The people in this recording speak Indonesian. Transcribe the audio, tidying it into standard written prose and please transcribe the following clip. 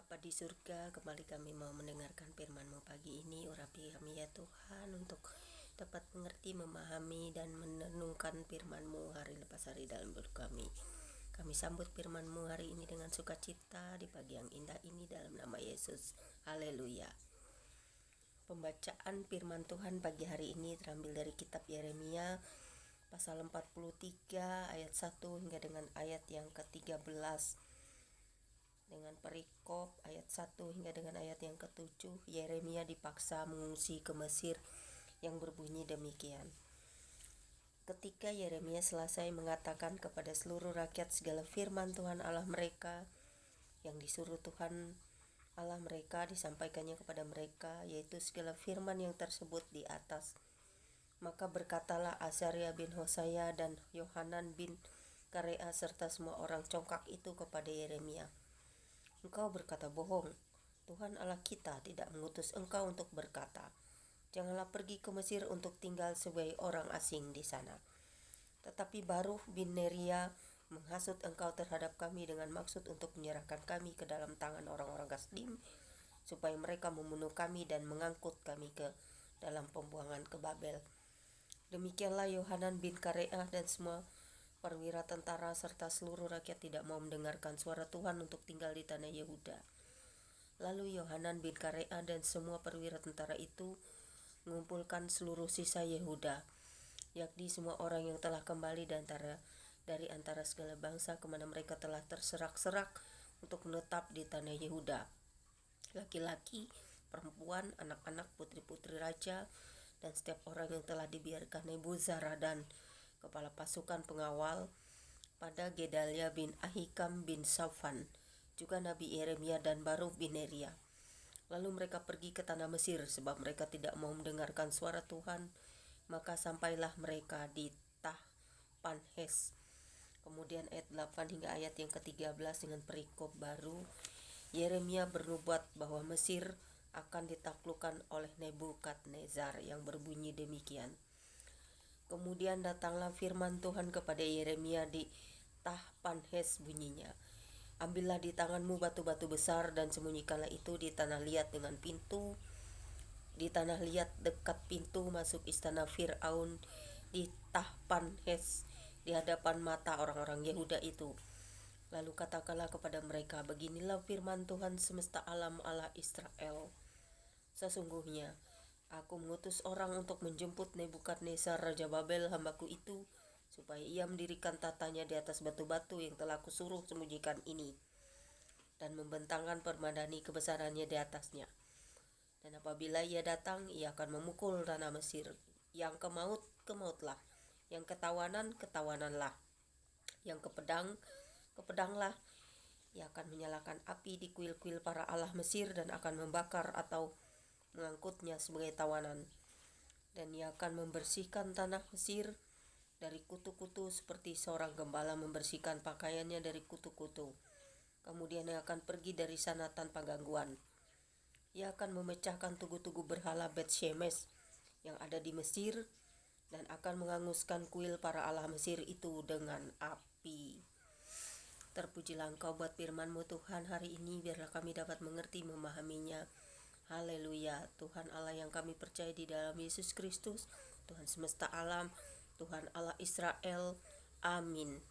Bapa di surga, kembali kami mau mendengarkan firman-Mu pagi ini. Urapi kami ya Tuhan untuk dapat mengerti, memahami, dan menenungkan firman-Mu hari lepas hari dalam hidup kami. Kami sambut firman-Mu hari ini dengan sukacita di pagi yang indah ini dalam nama Yesus. Haleluya. Pembacaan firman Tuhan pagi hari ini terambil dari kitab Yeremia pasal 43 ayat 1 hingga dengan ayat yang ke-13. Dengan perikop ayat 1 hingga dengan ayat yang ke-7, Yeremia dipaksa mengungsi ke Mesir yang berbunyi demikian. Ketika Yeremia selesai mengatakan kepada seluruh rakyat segala firman Tuhan Allah mereka yang disuruh Tuhan Allah mereka disampaikannya kepada mereka, yaitu segala firman yang tersebut di atas. Maka berkatalah Azaria bin Hosaya dan Yohanan bin Karea serta semua orang congkak itu kepada Yeremia, "Engkau berkata bohong. Tuhan Allah kita tidak mengutus engkau untuk berkata, 'Janganlah pergi ke Mesir untuk tinggal sebagai orang asing di sana.' Tetapi Baruch bin Neria menghasut engkau terhadap kami dengan maksud untuk menyerahkan kami ke dalam tangan orang-orang Kasdim, supaya mereka membunuh kami dan mengangkut kami ke dalam pembuangan ke Babel." Demikianlah Yohanan bin Karea dan semua perwira tentara serta seluruh rakyat tidak mau mendengarkan suara Tuhan untuk tinggal di tanah Yehuda. Lalu Yohanan bin Karea dan semua perwira tentara itu mengumpulkan seluruh sisa Yehuda, yakni semua orang yang telah kembali dari antara segala bangsa kemana mereka telah terserak-serak untuk menetap di tanah Yehuda, laki-laki, perempuan, anak-anak, putri-putri raja, dan setiap orang yang telah dibiarkan Nebuzaradan, kepala pasukan pengawal, pada Gedalia bin Ahikam bin Safan, juga Nabi Yeremia dan Baruch bin Neria. Lalu mereka pergi ke tanah Mesir sebab mereka tidak mau mendengarkan suara Tuhan. Maka sampailah mereka di Tahpanhes. Kemudian ayat 8 hingga ayat yang ke-13 dengan perikop baru. Yeremia bernubuat bahwa Mesir akan ditaklukkan oleh Nebukadnezar yang berbunyi demikian. Kemudian datanglah firman Tuhan kepada Yeremia di Tahpanhes bunyinya, "Ambillah di tanganmu batu-batu besar dan sembunyikanlah itu di tanah liat dengan pintu, di tanah liat dekat pintu masuk istana Fir'aun di Tahpanhes, di hadapan mata orang-orang Yehuda itu. Lalu katakanlah kepada mereka, beginilah firman Tuhan semesta alam Allah Israel. Sesungguhnya aku mengutus orang untuk menjemput Nebukadnezar Raja Babel hambaku itu, supaya ia mendirikan tatanya di atas batu-batu yang telah kusuruh sembunyikan ini, dan membentangkan permadani kebesarannya di atasnya. Dan apabila ia datang, ia akan memukul tanah Mesir. Yang ke maut, ke mautlah. Yang ketawanan, ketawananlah. Yang ke pedang, ke pedanglah. Ia akan menyalakan api di kuil-kuil para allah Mesir dan akan membakar atau mengangkutnya sebagai tawanan. Dan ia akan membersihkan tanah Mesir dari kutu-kutu seperti seorang gembala membersihkan pakaiannya dari kutu-kutu. Kemudian ia akan pergi dari sana tanpa gangguan. Ia akan memecahkan tugu-tugu berhala Bet-Shemesh yang ada di Mesir dan akan menghanguskan kuil para allah Mesir itu dengan api." Terpujilah Engkau buat firman-Mu Tuhan hari ini, biarlah kami dapat mengerti, memahaminya. Haleluya. Tuhan Allah yang kami percaya di dalam Yesus Kristus, Tuhan semesta alam, Tuhan Allah Israel. Amin.